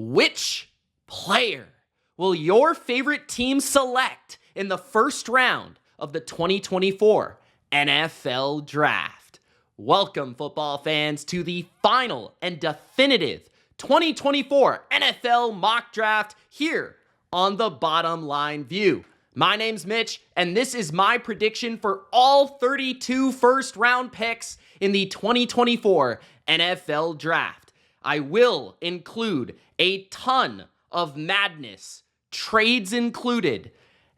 Which player will your favorite team select in the first round of the 2024 NFL Draft? Welcome, football fans, to the final and definitive 2024 NFL Mock Draft here on the Bottom Line View. My name's Mitch, and this is my prediction for all 32 first-round picks in the 2024 NFL Draft. I will include a ton of madness, trades included,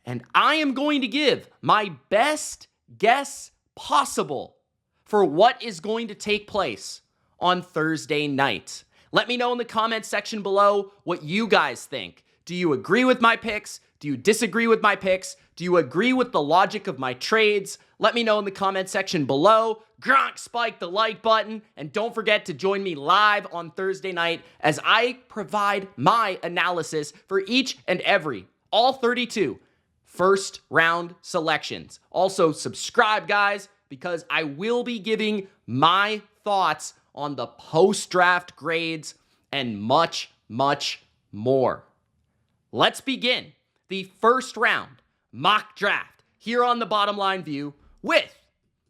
and I am going to give my best guess possible for what is going to take place on Thursday night. Let me know in the comments section below what you guys think. Do you agree with my picks? Do you disagree with my picks? Do you agree with the logic of my trades? Let me know in the comment section below. Gronk, spike the like button, and don't forget to join me live on Thursday night as I provide my analysis for each and every, all 32 first round selections. Also, subscribe, guys, because I will be giving my thoughts on the post-draft grades and much, much more. Let's begin the first round mock draft here on the Bottom Line View with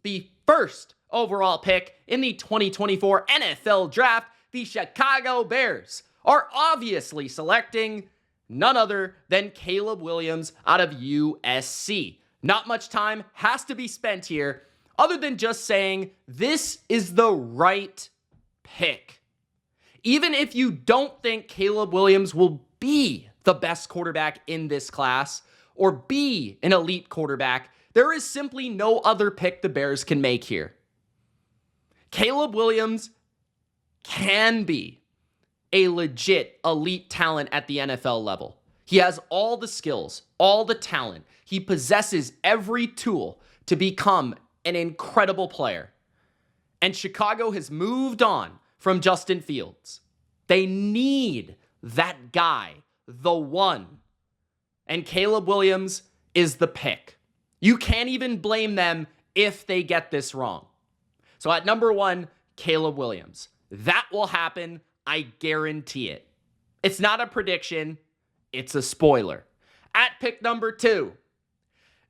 the first overall pick in the 2024 NFL Draft. The Chicago Bears are obviously selecting none other than Caleb Williams out of USC. Not much time has to be spent here other than just saying this is the right pick. Even if you don't think Caleb Williams will be the best quarterback in this class or be an elite quarterback, there is simply no other pick the Bears can make here. Caleb Williams can be a legit elite talent at the NFL level. He has all the skills, all the talent. He possesses every tool to become an incredible player. And Chicago has moved on from Justin Fields. They need that guy, the one. And Caleb Williams is the pick. You can't even blame them if they get this wrong. So at number one, Caleb Williams. That will happen. I guarantee it. It's not a prediction. It's a spoiler. At pick number two,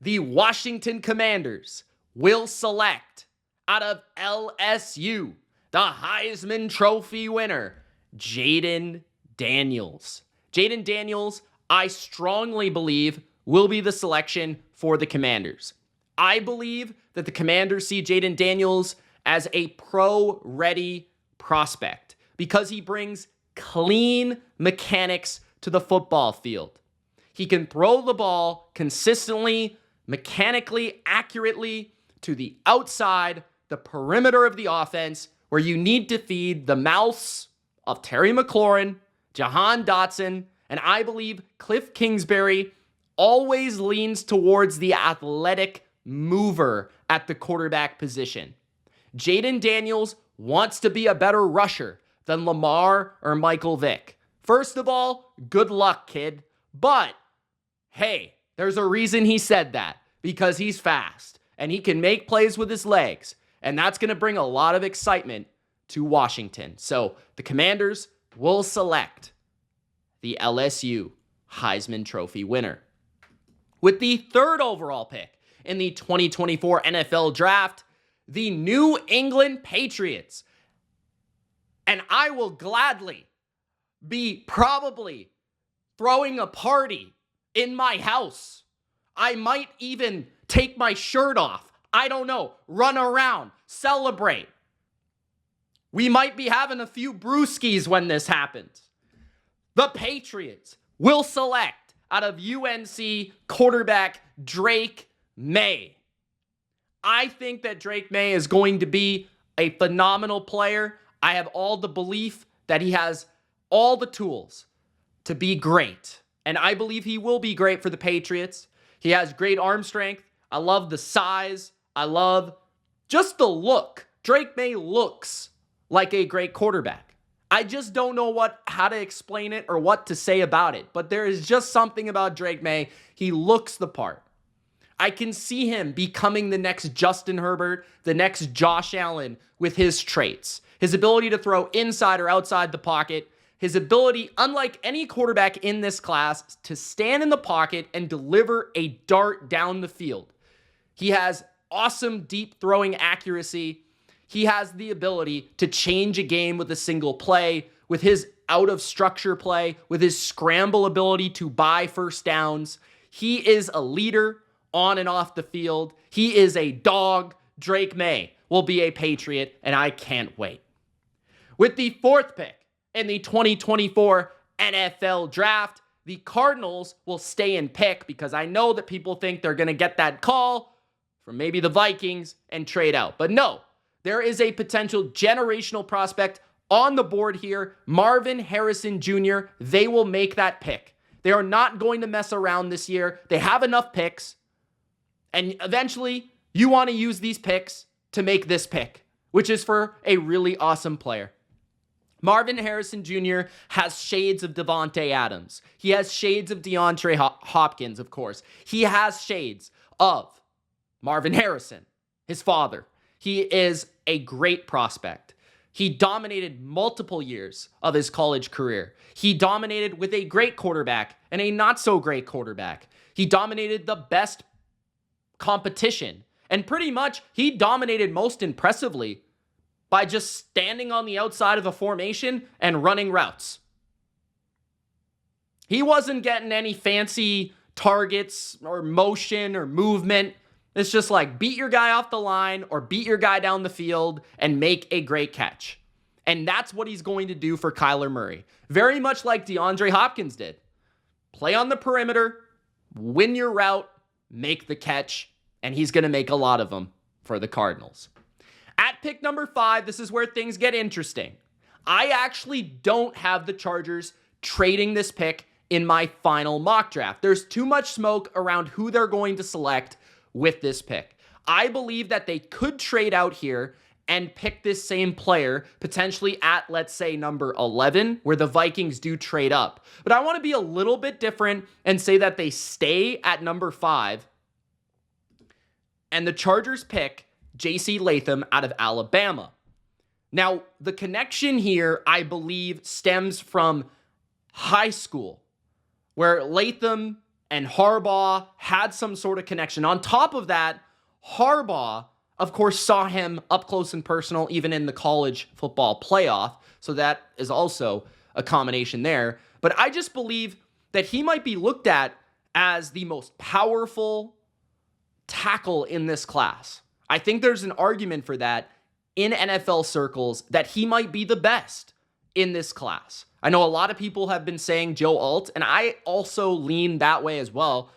the Washington Commanders will select out of LSU, the Heisman Trophy winner, Jayden Daniels. Jayden Daniels, I strongly believe, will be the selection for the Commanders. I believe that the Commanders see Jayden Daniels as a pro-ready prospect because he brings clean mechanics to the football field. He can throw the ball consistently, mechanically, accurately to the outside, the perimeter of the offense, where you need to feed the mouths of Terry McLaurin, Jahan Dotson, and I believe Cliff Kingsbury always leans towards the athletic mover at the quarterback position. Jayden Daniels wants to be a better rusher than Lamar or Michael Vick. First of all, good luck, kid. But, hey, there's a reason he said that. Because he's fast, and he can make plays with his legs. And that's going to bring a lot of excitement to Washington. So, the Commanders will select the LSU Heisman Trophy winner. With the third overall pick in the 2024 NFL Draft, the New England Patriots. And I will gladly be probably throwing a party in my house. I might even take my shirt off. I don't know. Run around. Celebrate. We might be having a few brewskis when this happens. The Patriots will select out of UNC quarterback Drake May. I think that Drake May is going to be a phenomenal player. I have all the belief that he has all the tools to be great. And I believe he will be great for the Patriots. He has great arm strength. I love the size. I love just the look. Drake May looks like a great quarterback. I just don't know how to explain it or what to say about it. But there is just something about Drake May. He looks the part. I can see him becoming the next Justin Herbert, the next Josh Allen with his traits. His ability to throw inside or outside the pocket, his ability, unlike any quarterback in this class, to stand in the pocket and deliver a dart down the field. He has awesome deep throwing accuracy. He has the ability to change a game with a single play, with his out of structure play, with his scramble ability to buy first downs. He is a leader on and off the field. He is a dog. Drake May will be a Patriot, and I can't wait. With the 4th pick in the 2024 NFL Draft, the Cardinals will stay in pick because I know that people think they're going to get that call from maybe the Vikings and trade out. But no, there is a potential generational prospect on the board here, Marvin Harrison Jr. They will make that pick. They are not going to mess around this year. They have enough picks. And eventually, you want to use these picks to make this pick, which is for a really awesome player. Marvin Harrison Jr. has shades of Devontae Adams. He has shades of DeAndre Hopkins, of course. He has shades of Marvin Harrison, his father. He is a great prospect. He dominated multiple years of his college career. He dominated with a great quarterback and a not so great quarterback. He dominated the best competition. And pretty much he dominated most impressively by just standing on the outside of a formation and running routes. He wasn't getting any fancy targets or motion or movement. It's just like beat your guy off the line or beat your guy down the field and make a great catch. And that's what he's going to do for Kyler Murray. Very much like DeAndre Hopkins did. Play on the perimeter, win your route, make the catch, and he's going to make a lot of them for the Cardinals. At pick number 5, this is where things get interesting. I actually don't have the Chargers trading this pick in my final mock draft. There's too much smoke around who they're going to select with this pick. I believe that they could trade out here and pick this same player potentially at, let's say, number 11, where the Vikings do trade up. But I want to be a little bit different and say that they stay at number 5 and the Chargers pick J.C. Latham out of Alabama. Now, the connection here, I believe, stems from high school, where Latham and Harbaugh had some sort of connection. On top of that, Harbaugh, of course, saw him up close and personal, even in the college football playoff. So that is also a combination there. But I just believe that he might be looked at as the most powerful tackle in this class. I think there's an argument for that in NFL circles that he might be the best in this class. I know a lot of people have been saying Joe Alt, and I also lean that way as well.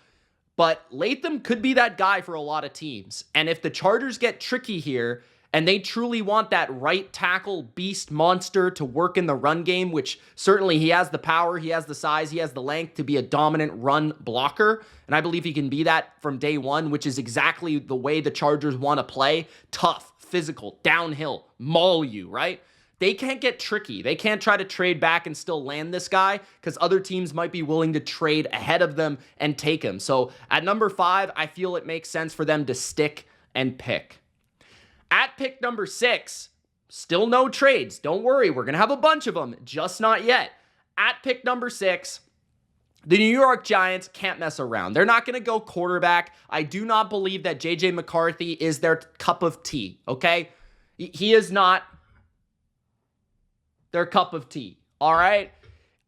But Latham could be that guy for a lot of teams. And if the Chargers get tricky here and they truly want that right tackle beast monster to work in the run game, which certainly he has the power, he has the size, he has the length to be a dominant run blocker. And I believe he can be that from day one, which is exactly the way the Chargers want to play. Tough, physical, downhill, maul you, right? They can't get tricky. They can't try to trade back and still land this guy because other teams might be willing to trade ahead of them and take him. So at number 5, I feel it makes sense for them to stick and pick. At pick number 6, still no trades. Don't worry, we're going to have a bunch of them, just not yet. At pick number 6, the New York Giants can't mess around. They're not going to go quarterback. I do not believe that J.J. McCarthy is their cup of tea, okay? He is not their cup of tea, all right?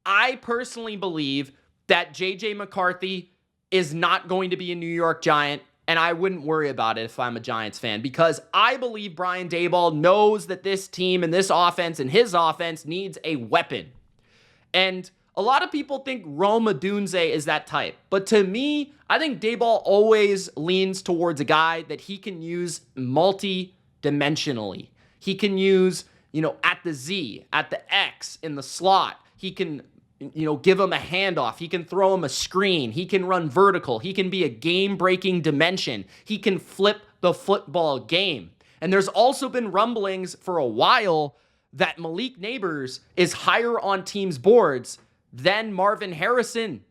I personally believe that J.J. McCarthy is not going to be a New York Giant, and I wouldn't worry about it if I'm a Giants fan because I believe Brian Daboll knows that this team and this offense and his offense needs a weapon. And a lot of people think Rome Odunze is that type, but to me, I think Daboll always leans towards a guy that he can use multi-dimensionally. He can use at the Z, at the X, in the slot. He can, give him a handoff. He can throw him a screen. He can run vertical. He can be a game-breaking dimension. He can flip the football game. And there's also been rumblings for a while that Malik Neighbors is higher on teams' boards than Marvin Harrison.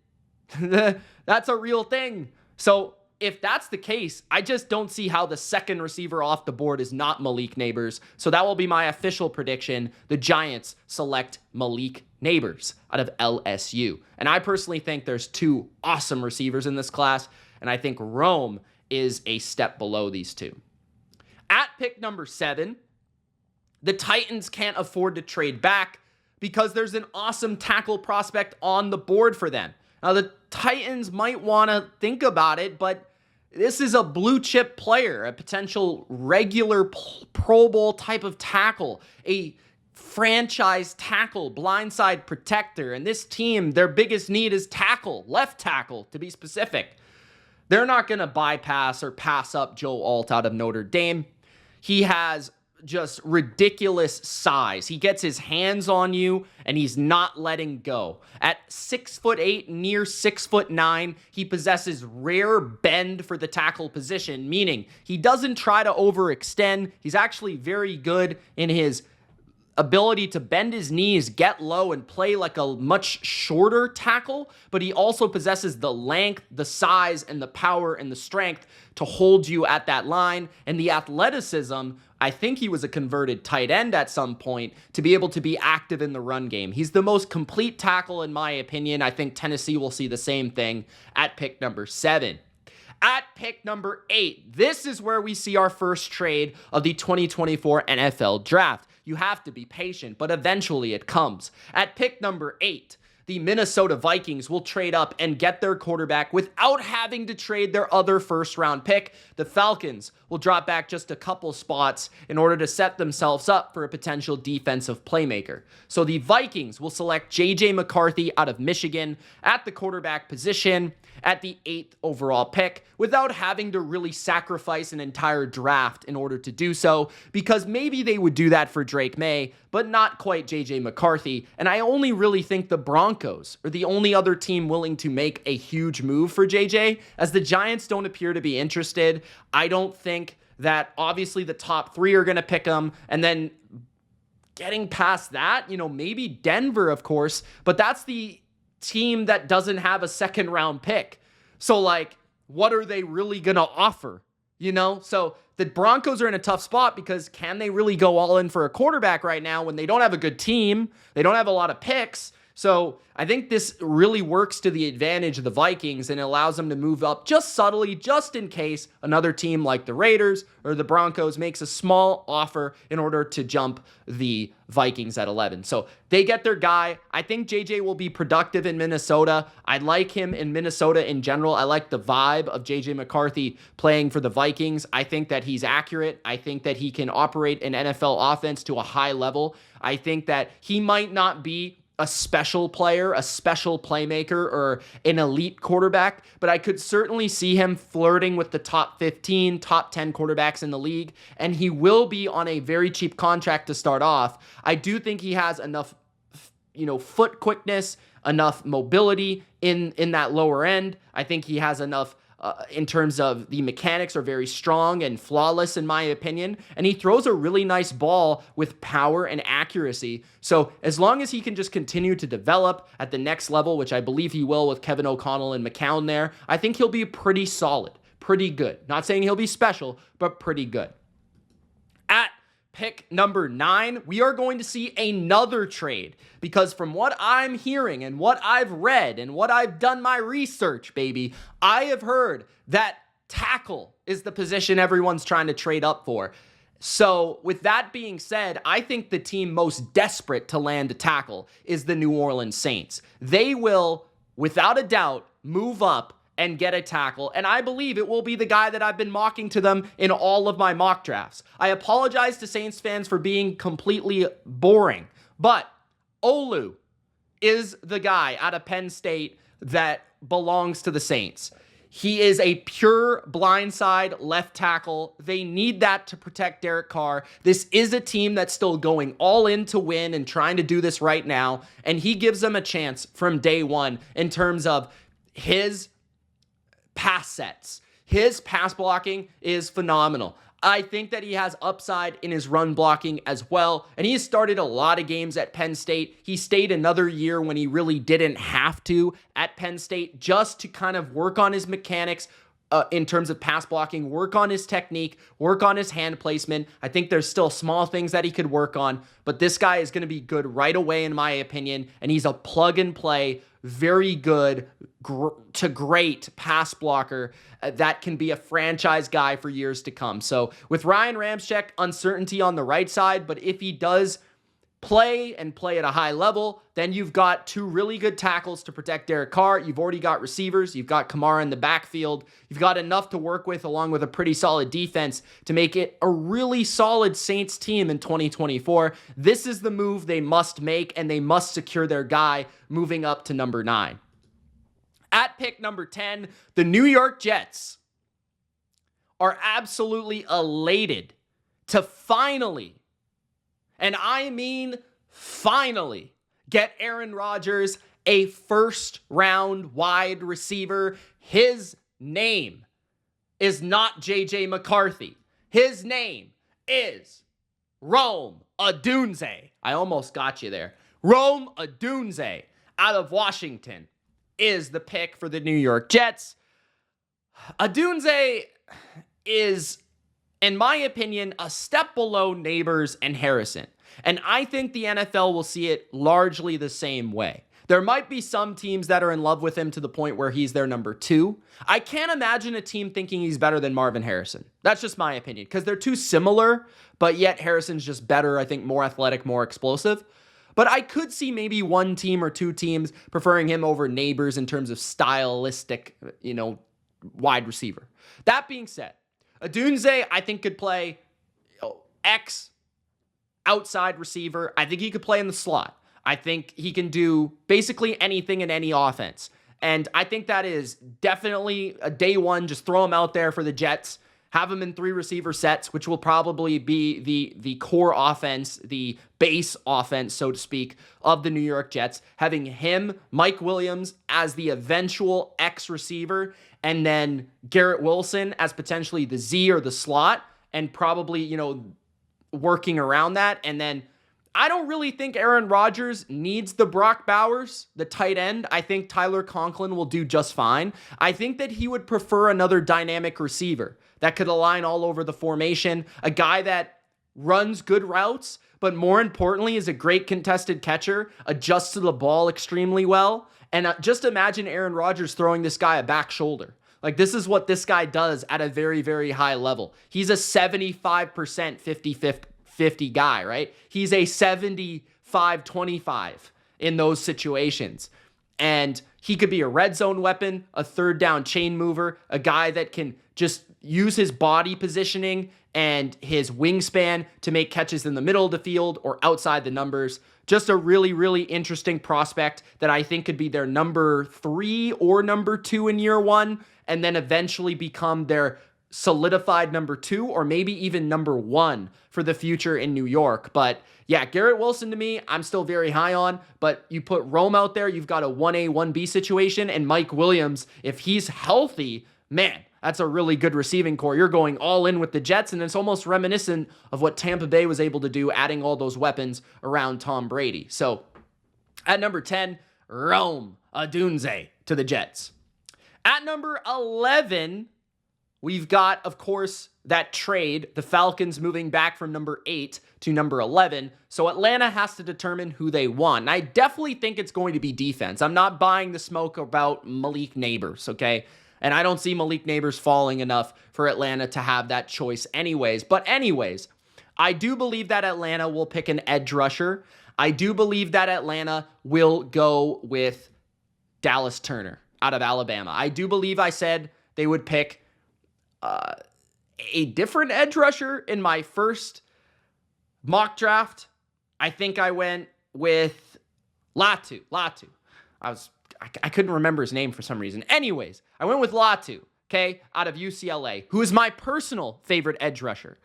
That's a real thing. So if that's the case, I just don't see how the second receiver off the board is not Malik Neighbors. So that will be my official prediction. The Giants select Malik Neighbors out of LSU. And I personally think there's two awesome receivers in this class, and I think Rome is a step below these two. At pick number 7, the Titans can't afford to trade back because there's an awesome tackle prospect on the board for them. Now, the Titans might want to think about it, but this is a blue chip player, a potential regular Pro Bowl type of tackle, a franchise tackle, blindside protector. And this team, their biggest need is tackle, left tackle to be specific. They're not going to bypass or pass up Joe Alt out of Notre Dame. He has just ridiculous size. He gets his hands on you and he's not letting go. At 6'8", near 6'9", he possesses rare bend for the tackle position, meaning he doesn't try to overextend. He's actually very good in his ability to bend his knees, get low, and play like a much shorter tackle, but he also possesses the length, the size, and the power and the strength to hold you at that line, and the athleticism. I think he was a converted tight end at some point to be able to be active in the run game. He's the most complete tackle in my opinion. I think Tennessee will see the same thing at pick number 7. At pick number 8, this is where we see our first trade of the 2024 NFL Draft. You have to be patient, but eventually it comes. At pick number 8, the Minnesota Vikings will trade up and get their quarterback without having to trade their other first-round pick. The Falcons will drop back just a couple spots in order to set themselves up for a potential defensive playmaker. So the Vikings will select J.J. McCarthy out of Michigan at the quarterback position at the 8th overall pick without having to really sacrifice an entire draft in order to do so, because maybe they would do that for Drake May, but not quite J.J. McCarthy. And I only really think the Broncos are the only other team willing to make a huge move for J.J., as the Giants don't appear to be interested. I don't think that obviously the top 3 are going to pick him, and then getting past that, maybe Denver, of course, but that's the team that doesn't have a second round pick. So what are they really going to offer? So the Broncos are in a tough spot because can they really go all in for a quarterback right now when they don't have a good team? They don't have a lot of picks. So I think this really works to the advantage of the Vikings and allows them to move up just subtly, just in case another team like the Raiders or the Broncos makes a small offer in order to jump the Vikings at 11. So they get their guy. I think JJ will be productive in Minnesota. I like him in Minnesota in general. I like the vibe of JJ McCarthy playing for the Vikings. I think that he's accurate. I think that he can operate an NFL offense to a high level. I think that he might not be a special player, a special playmaker, or an elite quarterback, but I could certainly see him flirting with the top 15, top 10 quarterbacks in the league, and he will be on a very cheap contract to start off. I do think he has enough, foot quickness, enough mobility in that lower end. I think he has enough in terms of the mechanics are very strong and flawless in my opinion, and he throws a really nice ball with power and accuracy. So as long as he can just continue to develop at the next level, which I believe he will with Kevin O'Connell and McCown there, I think he'll be pretty solid, pretty good. Not saying he'll be special, but pretty good. At pick number 9, we are going to see another trade, because from what I'm hearing and what I've read and what I've done my research, baby, I have heard that tackle is the position everyone's trying to trade up for. So with that being said, I think the team most desperate to land a tackle is the New Orleans Saints. They will, without a doubt, move up and get a tackle, and I believe it will be the guy that I've been mocking to them in all of my mock drafts. I apologize to Saints fans for being completely boring, but Olu is the guy out of Penn State that belongs to the Saints. He is a pure blindside left tackle. They need that to protect Derek Carr. This is a team that's still going all in to win and trying to do this right now, and he gives them a chance from day one in terms of his pass sets. His pass blocking is phenomenal. I think that he has upside in his run blocking as well, and he has started a lot of games at Penn State. He stayed another year when he really didn't have to at Penn State just to kind of work on his mechanics, in terms of pass blocking, work on his technique, work on his hand placement. I think there's still small things that he could work on, but this guy is going to be good right away, in my opinion, and he's a plug and play, very good to great pass blocker that can be a franchise guy for years to come. So with Ryan Ramczyk, uncertainty on the right side, but if he does play at a high level, then you've got two really good tackles to protect Derek Carr. You've already got receivers. You've got Kamara in the backfield. You've got enough to work with, along with a pretty solid defense, to make it a really solid Saints team in 2024. This is the move they must make, and they must secure their guy moving up to number 9. At pick number 10, the New York Jets are absolutely elated to finally, and I mean finally, get Aaron Rodgers a first-round wide receiver. His name is not J.J. McCarthy. His name is Rome Odunze. I almost got you there. Rome Odunze out of Washington is the pick for the New York Jets. Odunze is, in my opinion, a step below Neighbors and Harrison. And I think the NFL will see it largely the same way. There might be some teams that are in love with him to the point where he's their number 2. I can't imagine a team thinking he's better than Marvin Harrison. That's just my opinion, because they're too similar, but yet Harrison's just better, I think, more athletic, more explosive. But I could see maybe one team or two teams preferring him over Neighbors in terms of stylistic, wide receiver. That being said, Odunze, I think, could play X outside receiver. I think he could play in the slot. I think he can do basically anything in any offense. And I think that is definitely a day one. Just throw him out there for the Jets. Have him in 3 receiver sets, which will probably be the core offense, the base offense, so to speak, of the New York Jets. Having him, Mike Williams, as the eventual X receiver, and then Garrett Wilson as potentially the Z or the slot, and probably, working around that. And then I don't really think Aaron Rodgers needs the Brock Bowers, the tight end. I think Tyler Conklin will do just fine. I think that he would prefer another dynamic receiver that could align all over the formation, a guy that runs good routes, but more importantly is a great contested catcher, adjusts to the ball extremely well. And just imagine Aaron Rodgers throwing this guy a back shoulder. Like, this is what this guy does at a very, very high level. He's a 75% 50-50 guy, right? He's a 75-25 in those situations. And he could be a red zone weapon, a third down chain mover, a guy that can just use his body positioning and his wingspan to make catches in the middle of the field or outside the numbers. Just a really, really interesting prospect that I think could be their number 3 or number 2 in year 1, and then eventually become their solidified number 2 or maybe even number 1 for the future in New York. But yeah, Garrett Wilson to me, I'm still very high on, but you put Rome out there, you've got a 1A, 1B situation, and Mike Williams, if he's healthy, man, that's a really good receiving core. You're going all in with the Jets, and it's almost reminiscent of what Tampa Bay was able to do, adding all those weapons around Tom Brady. So at number 10, Rome Odunze to the Jets. At number 11, we've got, of course, that trade, the Falcons moving back from number 8 to number 11. So Atlanta has to determine who they want. And I definitely think it's going to be defense. I'm not buying the smoke about Malik Neighbors, okay? And I don't see Malik Neighbors falling enough for Atlanta to have that choice anyways. But anyways, I do believe that Atlanta will pick an edge rusher. I do believe that Atlanta will go with Dallas Turner out of Alabama. I do believe I said they would pick a different edge rusher in my first mock draft. I think I went with Latu. I couldn't remember his name for some reason. Anyways, I went with Latu, okay, out of UCLA, who is my personal favorite edge rusher.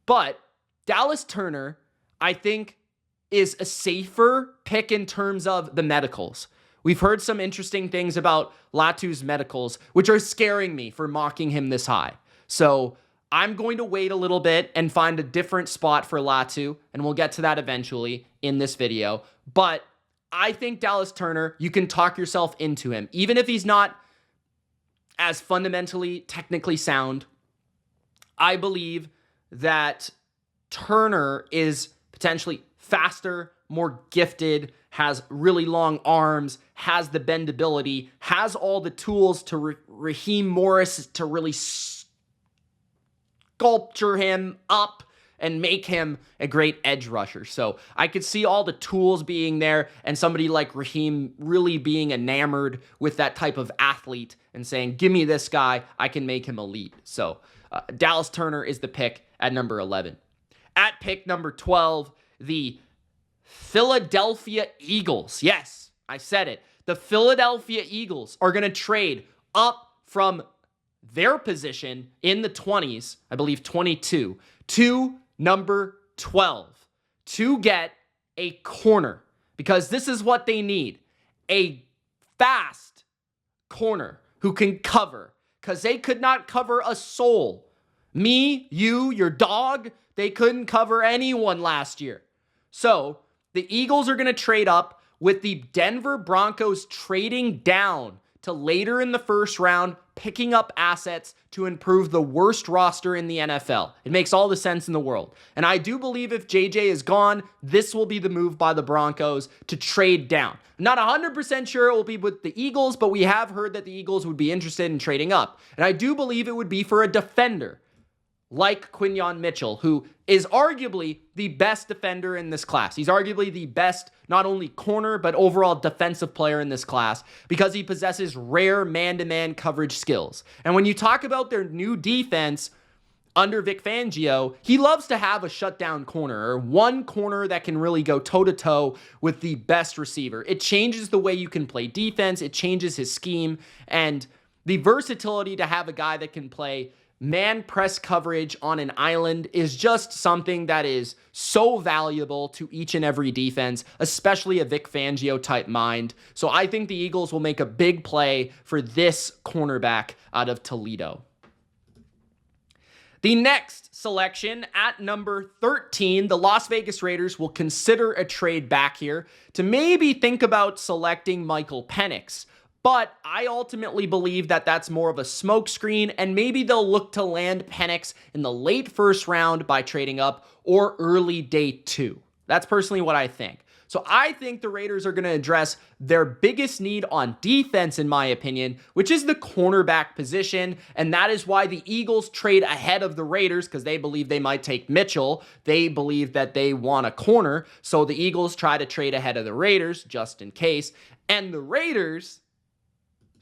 But Dallas Turner, I think, is a safer pick in terms of the medicals. We've heard some interesting things about Latu's medicals, which are scaring me for mocking him this high. So I'm going to wait a little bit and find a different spot for Latu, and we'll get to that eventually in this video. But I think Dallas Turner, you can talk yourself into him. Even if he's not as fundamentally, technically sound. I believe that Turner is potentially faster, more gifted, has really long arms, has the bendability, has all the tools to Raheem Morris to really sculpture him up and make him a great edge rusher. So I could see all the tools being there and somebody like Raheem really being enamored with that type of athlete and saying, give me this guy, I can make him elite. So Dallas Turner is the pick at number 11. At pick number 12, the Philadelphia Eagles. Yes, I said it. The Philadelphia Eagles are going to trade up from their position in the 20s, I believe 22, to number 12 to get a corner, because this is what they need. A fast corner who can cover, because they could not cover a soul. Me, you, your dog, they couldn't cover anyone last year. So the Eagles are going to trade up, with the Denver Broncos trading down to later in the first round, picking up assets to improve the worst roster in the NFL. It makes all the sense in the world. And I do believe if JJ is gone, this will be the move by the Broncos to trade down. I'm not 100% sure it will be with the Eagles, but we have heard that the Eagles would be interested in trading up. And I do believe it would be for a defender like Quinyon Mitchell, who is arguably the best defender in this class. He's arguably the best, not only corner, but overall defensive player in this class, because he possesses rare man-to-man coverage skills. And when you talk about their new defense under Vic Fangio, he loves to have a shutdown corner, or one corner that can really go toe-to-toe with the best receiver. It changes the way you can play defense. It changes his scheme. And the versatility to have a guy that can play man press coverage on an island is just something that is so valuable to each and every defense, especially a Vic Fangio type mind. So I think the Eagles will make a big play for this cornerback out of Toledo. The next selection at number 13, the Las Vegas Raiders will consider a trade back here to maybe think about selecting Michael Penix. But I ultimately believe that that's more of a smokescreen, and maybe they'll look to land Penix in the late first round by trading up, or early day 2. That's personally what I think. So I think the Raiders are going to address their biggest need on defense, in my opinion, which is the cornerback position. And that is why the Eagles trade ahead of the Raiders, because they believe they might take Mitchell. They believe that they want a corner. So the Eagles try to trade ahead of the Raiders, just in case. And the Raiders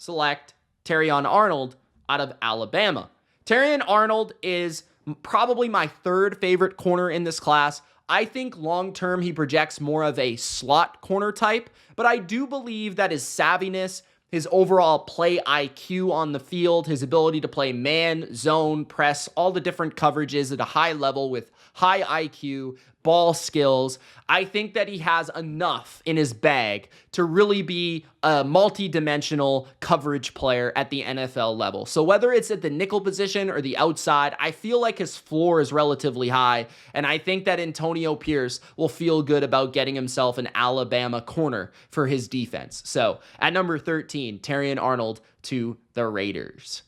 select Terrion Arnold out of Alabama. Terrion Arnold is probably my third favorite corner in this class. I think long-term he projects more of a slot corner type, but I do believe that his savviness, his overall play IQ on the field, his ability to play man, zone, press, all the different coverages at a high level with high IQ, ball skills, I think that he has enough in his bag to really be a multi-dimensional coverage player at the NFL level. So whether it's at the nickel position or the outside, I feel like his floor is relatively high, and I think that Antonio Pierce will feel good about getting himself an Alabama corner for his defense. So at number 13, Terrion Arnold to the Raiders.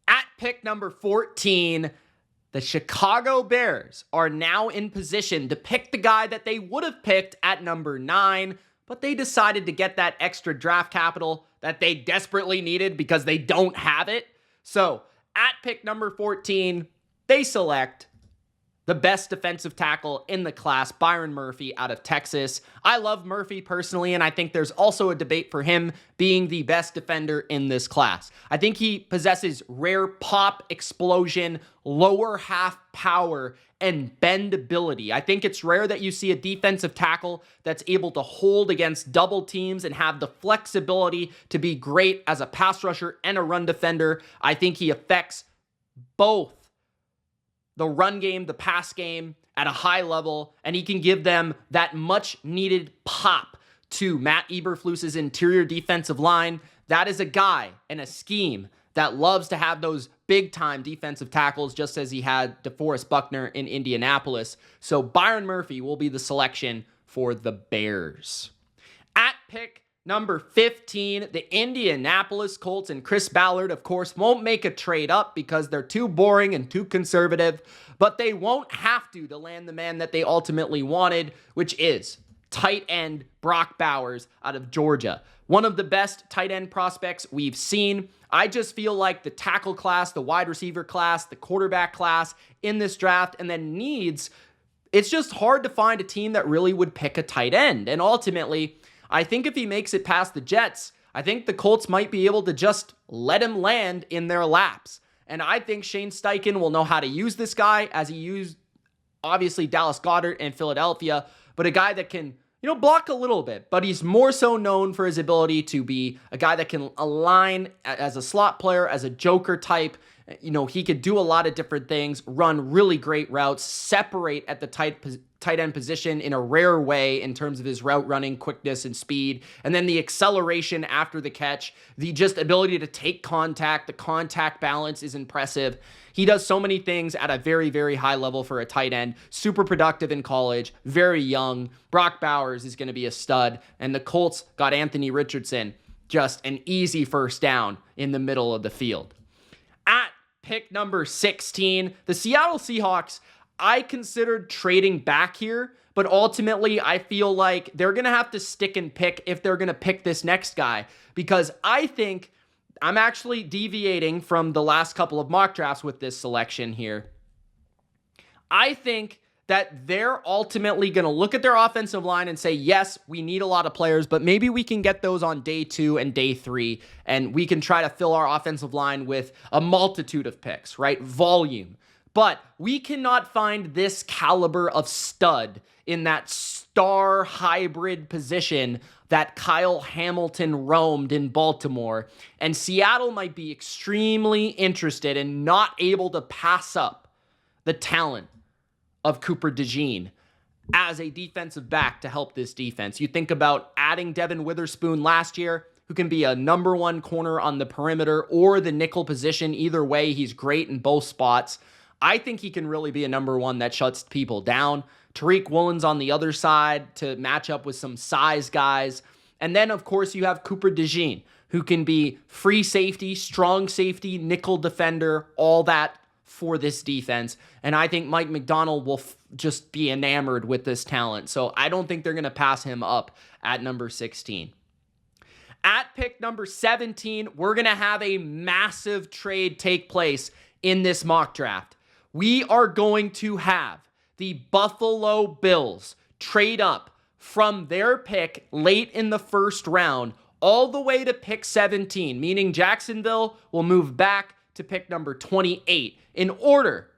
At pick number 14, the Chicago Bears are now in position to pick the guy that they would have picked at number 9, but they decided to get that extra draft capital that they desperately needed because they don't have it. So at pick number 14, they select the best defensive tackle in the class, Byron Murphy out of Texas. I love Murphy personally, and I think there's also a debate for him being the best defender in this class. I think he possesses rare pop, explosion, lower half power, and bendability. I think it's rare that you see a defensive tackle that's able to hold against double teams and have the flexibility to be great as a pass rusher and a run defender. I think he affects both the run game, the pass game at a high level, and he can give them that much needed pop to Matt Eberflus's interior defensive line. That is a guy and a scheme that loves to have those big-time defensive tackles, just as he had DeForest Buckner in Indianapolis. So Byron Murphy will be the selection for the Bears. At pick number 15, the Indianapolis Colts and Chris Ballard, of course, won't make a trade up because they're too boring and too conservative, but they won't have to land the man that they ultimately wanted, which is tight end Brock Bowers out of Georgia. One of the best tight end prospects we've seen. I just feel like the tackle class, the wide receiver class, the quarterback class in this draft, and then needs, it's just hard to find a team that really would pick a tight end. And ultimately, I think if he makes it past the Jets, I think the Colts might be able to just let him land in their laps. And I think Shane Steichen will know how to use this guy as he used, obviously, Dallas Goedert and Philadelphia, but a guy that can, block a little bit. But he's more so known for his ability to be a guy that can align as a slot player, as a joker type. He could do a lot of different things, run really great routes, separate at the tight end position in a rare way in terms of his route running, quickness, and speed. And then the acceleration after the catch, the just ability to take contact, the contact balance is impressive. He does so many things at a very, very high level for a tight end. Super productive in college, very young. Brock Bowers is going to be a stud. And the Colts got Anthony Richardson, just an easy first down in the middle of the field. At pick number 16, the Seattle Seahawks, I considered trading back here, but ultimately I feel like they're going to have to stick and pick if they're going to pick this next guy, because I think I'm actually deviating from the last couple of mock drafts with this selection here. I think that they're ultimately going to look at their offensive line and say, yes, we need a lot of players, but maybe we can get those on day 2 and day 3, and we can try to fill our offensive line with a multitude of picks, right? Volume. But we cannot find this caliber of stud in that star hybrid position that Kyle Hamilton roamed in Baltimore. And Seattle might be extremely interested and not able to pass up the talent of Cooper DeJean as a defensive back to help this defense. You think about adding Devin Witherspoon last year, who can be a number 1 corner on the perimeter or the nickel position. Either way, he's great in both spots. I think he can really be a number 1 that shuts people down. Tariq Woolen's on the other side to match up with some size guys. And then, of course, you have Cooper DeJean, who can be free safety, strong safety, nickel defender, all that for this defense. And I think Mike McDonald will just be enamored with this talent. So I don't think they're going to pass him up at number 16. At pick number 17, we're going to have a massive trade take place in this mock draft. We are going to have the Buffalo Bills trade up from their pick late in the first round all the way to pick 17, meaning Jacksonville will move back to pick number 28 in order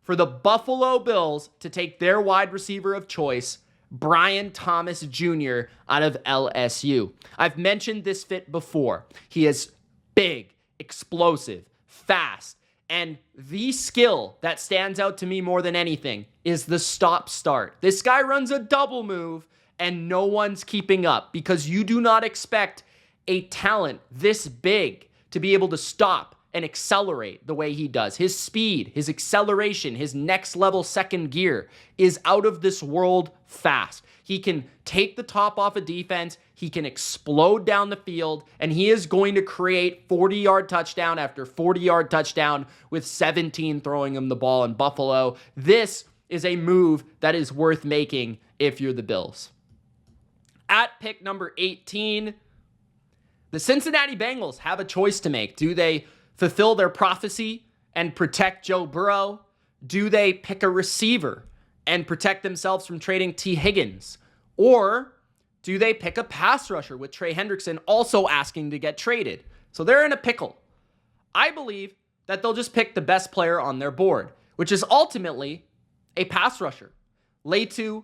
for the Buffalo Bills to take their wide receiver of choice, Brian Thomas Jr. out of LSU. I've mentioned this fit before. He is big, explosive, fast, and the skill that stands out to me more than anything is the stop-start. This guy runs a double move, and no one's keeping up because you do not expect a talent this big to be able to stop and accelerate the way he does. His speed, his acceleration, his next level second gear is out of this world fast. He can take the top off a defense, he can explode down the field, and he is going to create 40-yard touchdown after 40-yard touchdown with 17 throwing him the ball in Buffalo. This is a move that is worth making if you're the Bills. At pick number 18, the Cincinnati Bengals have a choice to make. Do they fulfill their prophecy and protect Joe Burrow? Do they pick a receiver and protect themselves from trading T. Higgins? Or do they pick a pass rusher with Trey Hendrickson also asking to get traded? So they're in a pickle. I believe that they'll just pick the best player on their board, which is ultimately a pass rusher. Latu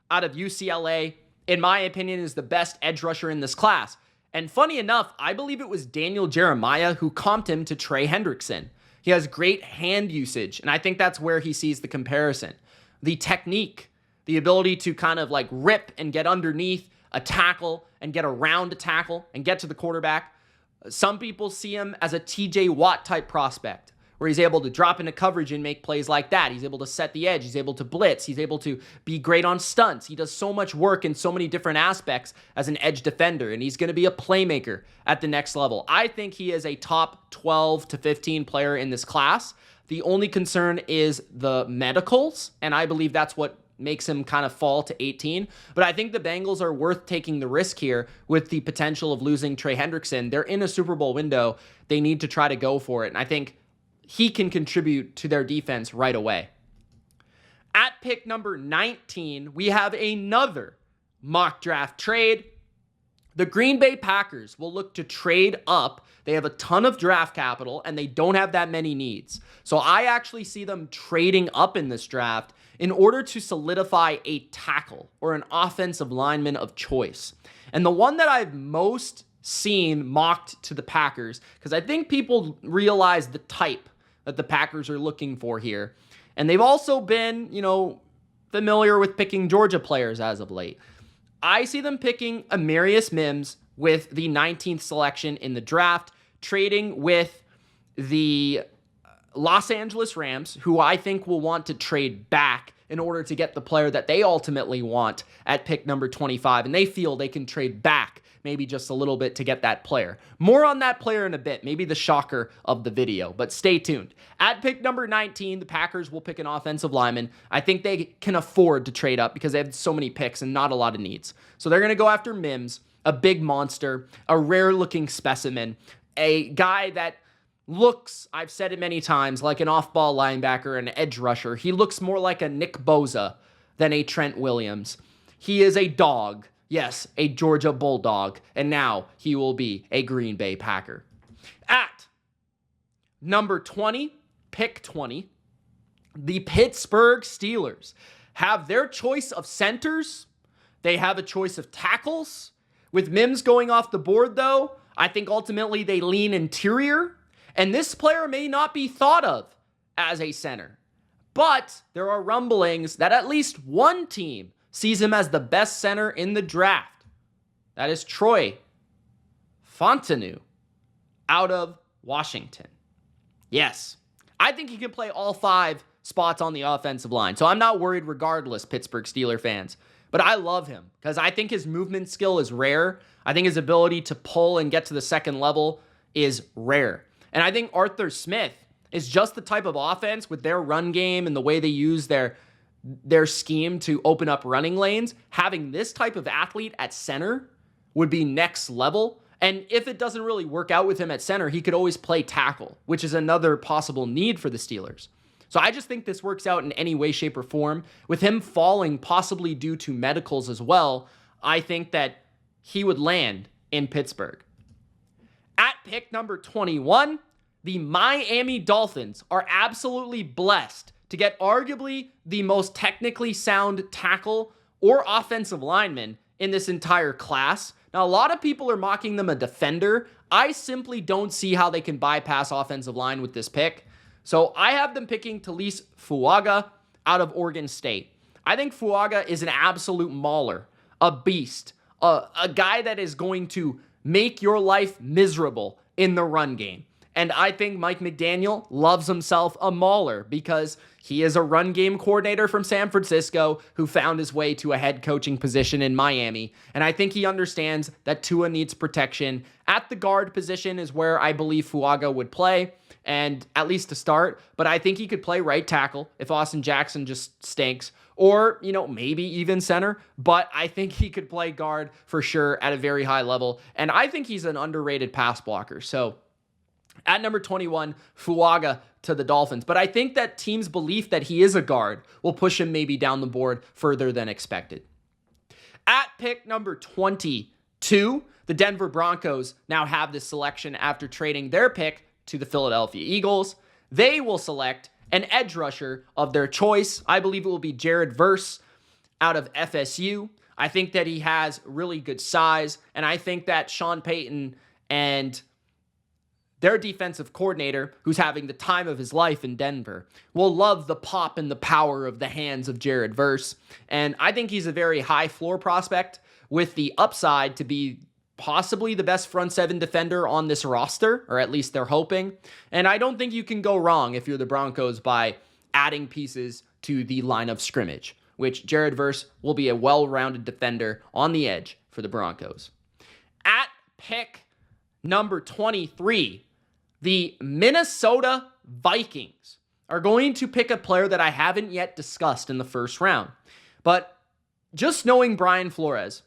out of UCLA, in my opinion, is the best edge rusher in this class. And funny enough, I believe it was Daniel Jeremiah who comped him to Trey Hendrickson. He has great hand usage, and I think that's where he sees the comparison. The technique, the ability to kind of like rip and get underneath a tackle and get around a tackle and get to the quarterback. Some people see him as a TJ Watt type prospect, where he's able to drop into coverage and make plays like that. He's able to set the edge. He's able to blitz. He's able to be great on stunts. He does so much work in so many different aspects as an edge defender, and he's going to be a playmaker at the next level. I think he is a top 12 to 15 player in this class. The only concern is the medicals, and I believe that's what makes him kind of fall to 18. But I think the Bengals are worth taking the risk here with the potential of losing Trey Hendrickson. They're in a Super Bowl window. They need to try to go for it, and I think he can contribute to their defense right away. At pick number 19, we have another mock draft trade. The Green Bay Packers will look to trade up. They have a ton of draft capital, and they don't have that many needs. So I actually see them trading up in this draft in order to solidify a tackle or an offensive lineman of choice. And the one that I've most seen mocked to the Packers, because I think people realize the type that the Packers are looking for here. And they've also been, familiar with picking Georgia players as of late. I see them picking Amarius Mims with the 19th selection in the draft, trading with the Los Angeles Rams, who I think will want to trade back in order to get the player that they ultimately want at pick number 25. And they feel they can trade back maybe just a little bit to get that player. More on that player in a bit, maybe the shocker of the video, but stay tuned. At pick number 19, the Packers will pick an offensive lineman. I think they can afford to trade up because they have so many picks and not a lot of needs. So they're going to go after Mims, a big monster, a rare-looking specimen, a guy that looks, I've said it many times, like an off-ball linebacker, an edge rusher. He looks more like a Nick Bosa than a Trent Williams. He is a dog. Yes, a Georgia Bulldog, and now he will be a Green Bay Packer. At number 20, pick 20, the Pittsburgh Steelers have their choice of centers. They have a choice of tackles. With Mims going off the board, though, I think ultimately they lean interior, and this player may not be thought of as a center. But there are rumblings that at least one team sees him as the best center in the draft. That is Troy Fontenot out of Washington. Yes, I think he can play all 5 spots on the offensive line. So I'm not worried regardless, Pittsburgh Steelers fans. But I love him because I think his movement skill is rare. I think his ability to pull and get to the second level is rare. And I think Arthur Smith is just the type of offense with their run game and the way they use their scheme to open up running lanes. Having this type of athlete at center would be next level. And if it doesn't really work out with him at center, he could always play tackle, which is another possible need for the Steelers. So I just think this works out in any way, shape, or form. With him falling possibly due to medicals as well, I think that he would land in Pittsburgh. At pick number 21, the Miami Dolphins are absolutely blessed to get arguably the most technically sound tackle or offensive lineman in this entire class. Now, a lot of people are mocking them a defender. I simply don't see how they can bypass offensive line with this pick. So I have them picking Talise Fuaga out of Oregon State. I think Fuaga is an absolute mauler, a beast, a guy that is going to make your life miserable in the run game. And I think Mike McDaniel loves himself a mauler because he is a run game coordinator from San Francisco who found his way to a head coaching position in Miami. And I think he understands that Tua needs protection. At the guard position is where I believe Fuaga would play, and at least to start. But I think he could play right tackle if Austin Jackson just stinks. Or, maybe even center. But I think he could play guard for sure at a very high level. And I think he's an underrated pass blocker. So at number 21, Fuaga to the Dolphins. But I think that teams' belief that he is a guard will push him maybe down the board further than expected. At pick number 22, the Denver Broncos now have this selection after trading their pick to the Philadelphia Eagles. They will select an edge rusher of their choice. I believe it will be Jared Verse out of FSU. I think that he has really good size, and I think that Sean Payton and their defensive coordinator, who's having the time of his life in Denver, will love the pop and the power of the hands of Jared Verse. And I think he's a very high floor prospect with the upside to be possibly the best front seven defender on this roster, or at least they're hoping. And I don't think you can go wrong if you're the Broncos by adding pieces to the line of scrimmage, which Jared Verse will be a well-rounded defender on the edge for the Broncos. At pick number 23, the Minnesota Vikings are going to pick a player that I haven't yet discussed in the first round. But just knowing Brian Flores,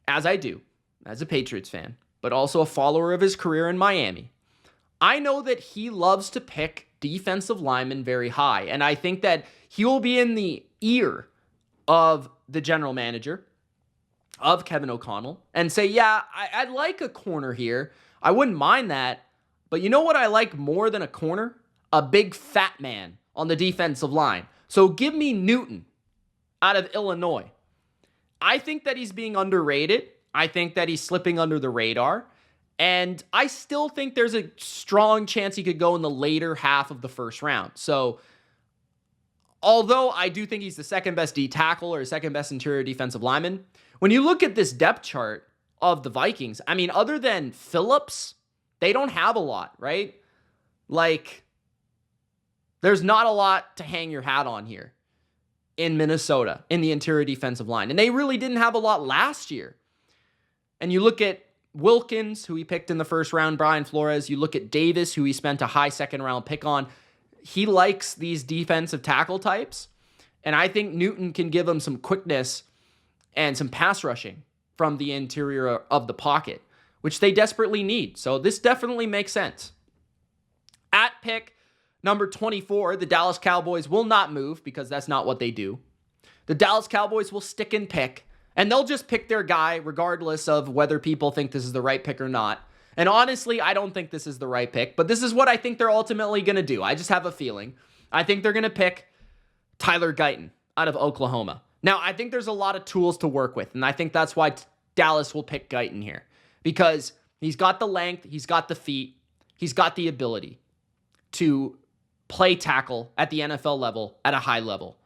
as I do, as a Patriots fan, but also a follower of his career in Miami, I know that he loves to pick defensive linemen very high. And I think that he will be in the ear of the general manager, of Kevin O'Connell, and say, yeah, I'd like a corner here. I wouldn't mind that. But you know what I like more than a corner? A big fat man on the defensive line. So give me Newton out of Illinois. I think that he's being underrated. I think that he's slipping under the radar. And I still think there's a strong chance he could go in the later half of the first round. So although I do think he's the second best D tackle or second best interior defensive lineman, when you look at this depth chart of the Vikings, I mean, other than Phillips, they don't have a lot, right? Like, there's not a lot to hang your hat on here in Minnesota in the interior defensive line. And they really didn't have a lot last year. And you look at Wilkins, who he picked in the first round, Brian Flores. You look at Davis, who he spent a high second round pick on. He likes these defensive tackle types. And I think Newton can give him some quickness and some pass rushing from the interior of the pocket, which they desperately need. So this definitely makes sense. At pick number 24, the Dallas Cowboys will not move because that's not what they do. The Dallas Cowboys will stick and pick, and they'll just pick their guy regardless of whether people think this is the right pick or not. And honestly, I don't think this is the right pick, but this is what I think they're ultimately going to do. I just have a feeling. I think they're going to pick Tyler Guyton out of Oklahoma. Now, I think there's a lot of tools to work with, and I think that's why Dallas will pick Guyton here, because he's got the length, he's got the feet, he's got the ability to play tackle at the NFL level at a high level.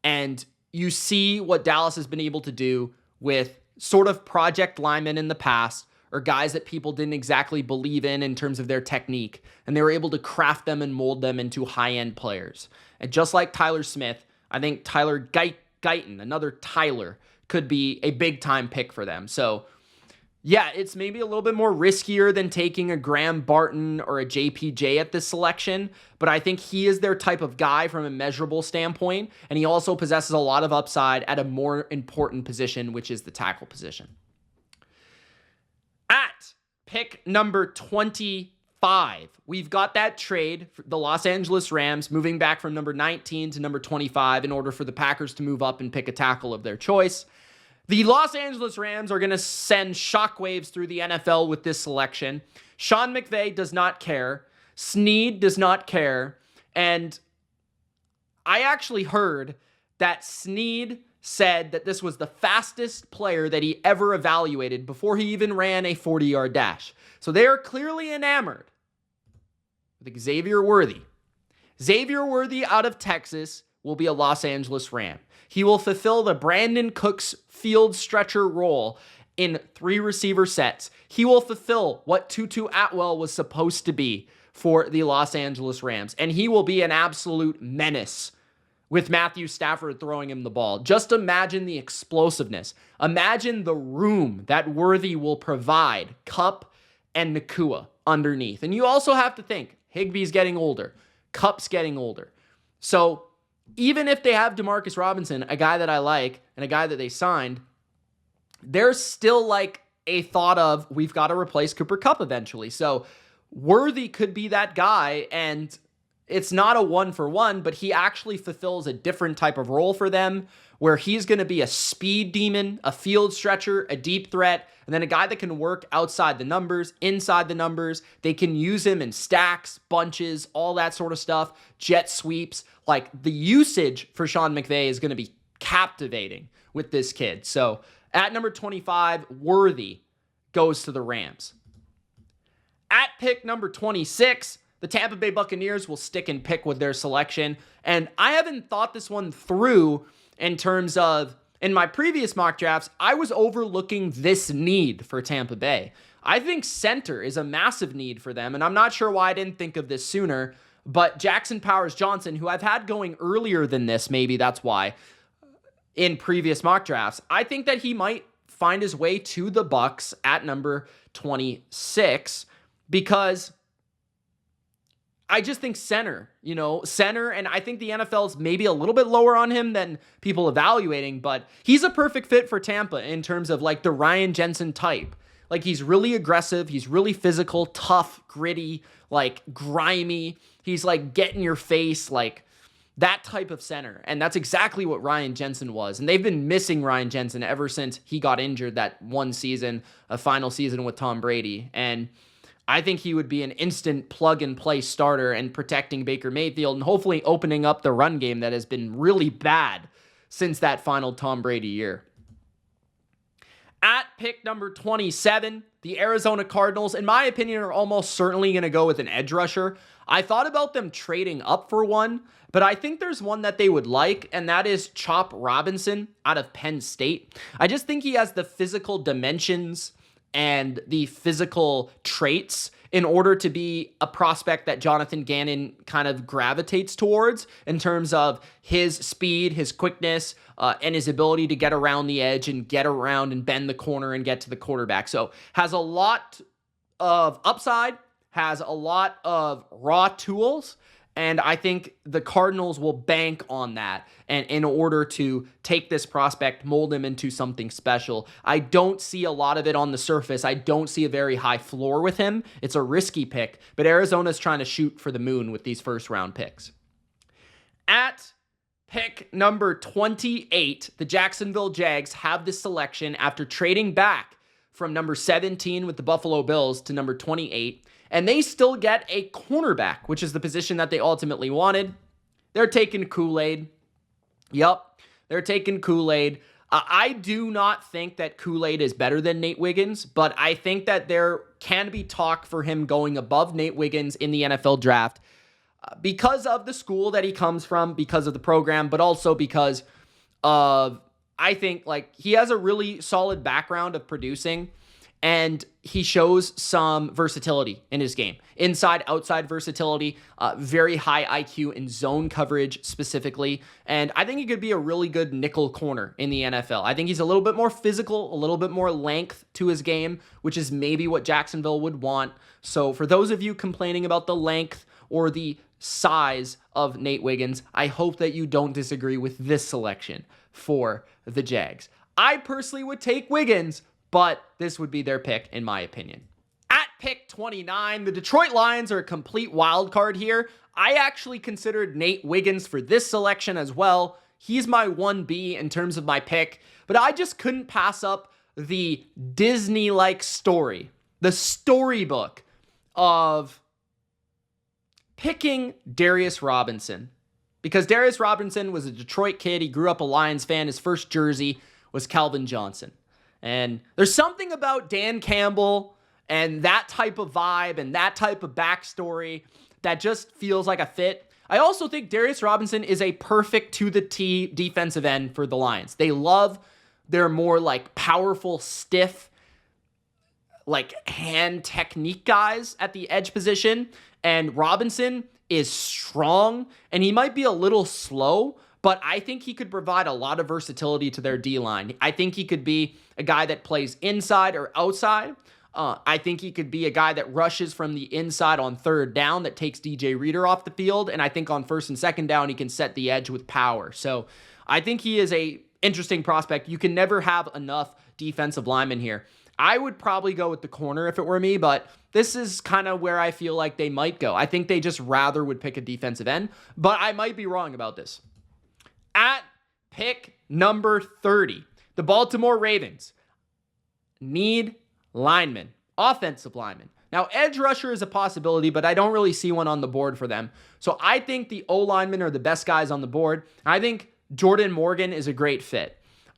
And you see what Dallas has been able to do with sort of project linemen in the past, or guys that people didn't exactly believe in terms of their technique, and they were able to craft them and mold them into high-end players. And just like Tyler Smith, I think Tyler Guyton, another Tyler, could be a big-time pick for them. So, yeah, it's maybe a little bit more riskier than taking a Graham Barton or a JPJ at this selection, but I think he is their type of guy from a measurable standpoint, and he also possesses a lot of upside at a more important position, which is the tackle position. At pick number 25, we've got that trade for the Los Angeles Rams moving back from number 19 to number 25 in order for the Packers to move up and pick a tackle of their choice. The Los Angeles Rams are going to send shockwaves through the NFL with this selection. Sean McVay does not care. Snead does not care. And I actually heard that Snead said that this was the fastest player that he ever evaluated before he even ran a 40-yard dash. So they are clearly enamored with Xavier Worthy. Xavier Worthy out of Texas will be a Los Angeles Ram. He will fulfill the Brandon Cooks field stretcher role in 3 receiver sets. He will fulfill what Tutu Atwell was supposed to be for the Los Angeles Rams. And he will be an absolute menace with Matthew Stafford throwing him the ball. Just imagine the explosiveness. Imagine the room that Worthy will provide Kupp and Nakua underneath. And you also have to think, Higbee's getting older. Kupp's getting older. So even if they have Demarcus Robinson, a guy that I like, and a guy that they signed, there's still like a thought of, we've got to replace Cooper Kupp eventually. So Worthy could be that guy, and it's not a 1-for-1, but he actually fulfills a different type of role for them, where he's going to be a speed demon, a field stretcher, a deep threat, and then a guy that can work outside the numbers, inside the numbers. They can use him in stacks, bunches, all that sort of stuff, jet sweeps. Like, the usage for Sean McVay is going to be captivating with this kid. So at number 25, Worthy goes to the Rams. At pick number 26, the Tampa Bay Buccaneers will stick and pick with their selection. And I haven't thought this one through in terms of in my previous mock drafts, I was overlooking this need for Tampa Bay. I think center is a massive need for them, and I'm not sure why I didn't think of this sooner, but Jackson Powers-Johnson, who I've had going earlier than this, maybe that's why, in previous mock drafts, I think that he might find his way to the Bucs at number 26 because I just think center, and I think the NFL's maybe a little bit lower on him than people evaluating, but he's a perfect fit for Tampa in terms of like the Ryan Jensen type. Like he's really aggressive, he's really physical, tough, gritty, like grimy. He's like get in your face, like that type of center. And that's exactly what Ryan Jensen was. And they've been missing Ryan Jensen ever since he got injured that one season, a final season with Tom Brady. And I think he would be an instant plug-and-play starter and protecting Baker Mayfield and hopefully opening up the run game that has been really bad since that final Tom Brady year. At pick number 27, the Arizona Cardinals, in my opinion, are almost certainly going to go with an edge rusher. I thought about them trading up for one, but I think there's one that they would like, and that is Chop Robinson out of Penn State. I just think he has the physical dimensions and the physical traits in order to be a prospect that Jonathan Gannon kind of gravitates towards in terms of his speed, his quickness, and his ability to get around the edge and get around and bend the corner and get to the quarterback. So has a lot of upside, has a lot of raw tools, and I think the Cardinals will bank on that and in order to take this prospect, mold him into something special. I don't see a lot of it on the surface. I don't see a very high floor with him. It's a risky pick, but Arizona's trying to shoot for the moon with these first-round picks. At pick number 28, the Jacksonville Jags have this selection after trading back from number 17 with the Buffalo Bills to number 28. And they still get a cornerback, which is the position that they ultimately wanted. They're taking Kool-Aid. Yup, they're taking Kool-Aid. I do not think that Kool-Aid is better than Nate Wiggins, but I think that there can be talk for him going above Nate Wiggins in the NFL draft because of the school that he comes from, because of the program, but also because of, I think, like, he has a really solid background of producing. And he shows some versatility in his game. Inside, outside versatility, very high IQ in zone coverage specifically. And I think he could be a really good nickel corner in the NFL. I think he's a little bit more physical, a little bit more length to his game, which is maybe what Jacksonville would want. So for those of you complaining about the length or the size of Nate Wiggins, I hope that you don't disagree with this selection for the Jags. I personally would take Wiggins, but this would be their pick, in my opinion. At pick 29, the Detroit Lions are a complete wild card here. I actually considered Nate Wiggins for this selection as well. He's my 1B in terms of my pick, but I just couldn't pass up the Disney-like story, the storybook of picking Darius Robinson. Because Darius Robinson was a Detroit kid. He grew up a Lions fan. His first jersey was Calvin Johnson. And there's something about Dan Campbell and that type of vibe and that type of backstory that just feels like a fit. I also think Darius Robinson is a perfect to-the-T defensive end for the Lions. They love their more like powerful, stiff, like hand technique guys at the edge position. And Robinson is strong and he might be a little slow, but I think he could provide a lot of versatility to their D-line. I think he could be a guy that plays inside or outside. I think he could be a guy that rushes from the inside on third down that takes DJ Reader off the field. And I think on first and second down, he can set the edge with power. So I think he is a interesting prospect. You can never have enough defensive linemen here. I would probably go with the corner if it were me, but this is kind of where I feel like they might go. I think they just rather would pick a defensive end, but I might be wrong about this. At pick number 30, the Baltimore Ravens need linemen, offensive linemen. Now, edge rusher is a possibility, but I don't really see one on the board for them. So I think the O-linemen are the best guys on the board. I think Jordan Morgan is a great fit.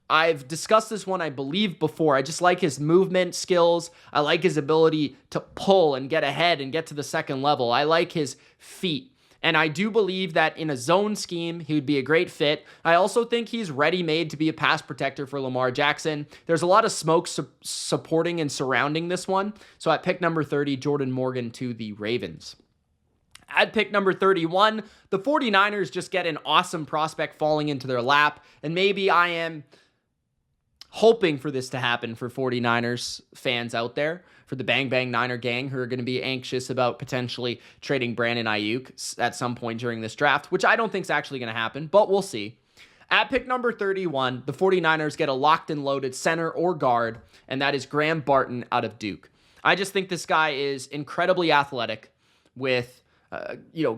I've discussed this one, I believe, before. I just like his movement skills. I like his ability to pull and get ahead and get to the second level. I like his feet. And I do believe that in a zone scheme, he would be a great fit. I also think he's ready-made to be a pass protector for Lamar Jackson. There's a lot of smoke supporting and surrounding this one. So at pick number 30, Jordan Morgan to the Ravens. At pick number 31, the 49ers just get an awesome prospect falling into their lap. And maybe I am hoping for this to happen for 49ers fans out there, for the Bang Bang Niner gang who are going to be anxious about potentially trading Brandon Ayuk at some point during this draft, which I don't think is actually going to happen, but we'll see. At pick number 31, the 49ers get a locked and loaded center or guard, and that is Graham Barton out of Duke. I just think this guy is incredibly athletic with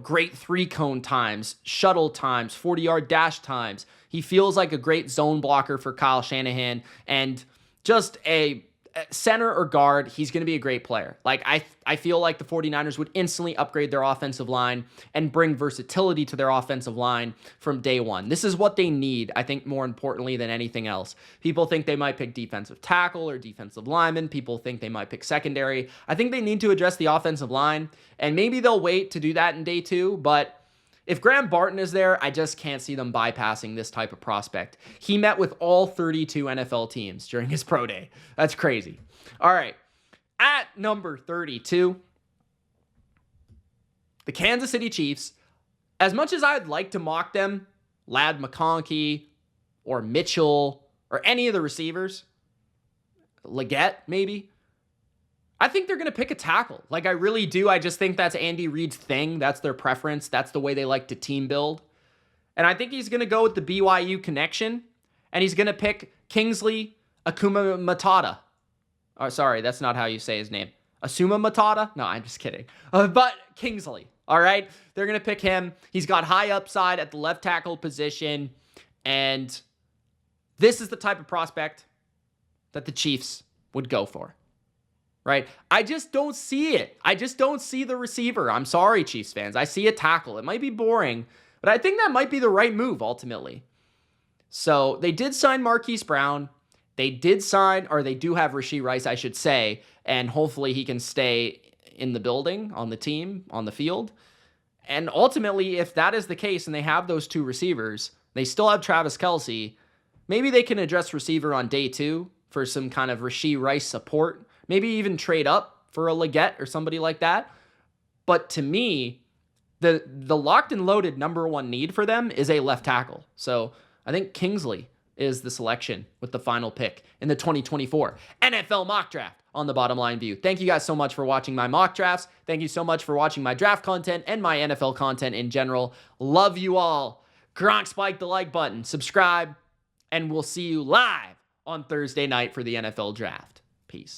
great three-cone times, shuttle times, 40-yard dash times. He feels like a great zone blocker for Kyle Shanahan, and just a center or guard, he's going to be a great player. Like, I feel like the 49ers would instantly upgrade their offensive line and bring versatility to their offensive line from day one. This is what they need, I think, more importantly than anything else. People think they might pick defensive tackle or defensive lineman. People think they might pick secondary. I think they need to address the offensive line, and maybe they'll wait to do that in day two, but if Graham Barton is there, I just can't see them bypassing this type of prospect. He met with all 32 NFL teams during his pro day. That's crazy. All right. At number 32, the Kansas City Chiefs. As much as I'd like to mock them, Ladd McConkey or Mitchell or any of the receivers, Leggett maybe, I think they're going to pick a tackle. Like, I really do. I just think that's Andy Reid's thing. That's their preference. That's the way they like to team build. And I think he's going to go with the BYU connection, and he's going to pick Kingsley Akuma Matata. Oh, sorry, that's not how you say his name. Asuma Matata? No, I'm just kidding. But Kingsley, all right? They're going to pick him. He's got high upside at the left tackle position, and this is the type of prospect that the Chiefs would go for. Right? I just don't see it. I just don't see the receiver. I'm sorry, Chiefs fans. I see a tackle. It might be boring, but I think that might be the right move ultimately. So they did sign Marquise Brown. They do have Rashee Rice, I should say, and hopefully he can stay in the building, on the team, on the field. And ultimately, if that is the case and they have those two receivers, they still have Travis Kelce, maybe they can address receiver on day two for some kind of Rashee Rice support. Maybe even trade up for a Leggett or somebody like that. But to me, the locked and loaded number one need for them is a left tackle. So I think Kingsley is the selection with the final pick in the 2024 NFL mock draft on the Bottom Line View. Thank you guys so much for watching my mock drafts. Thank you so much for watching my draft content and my NFL content in general. Love you all. Gronk spike the like button, subscribe, and we'll see you live on Thursday night for the NFL draft.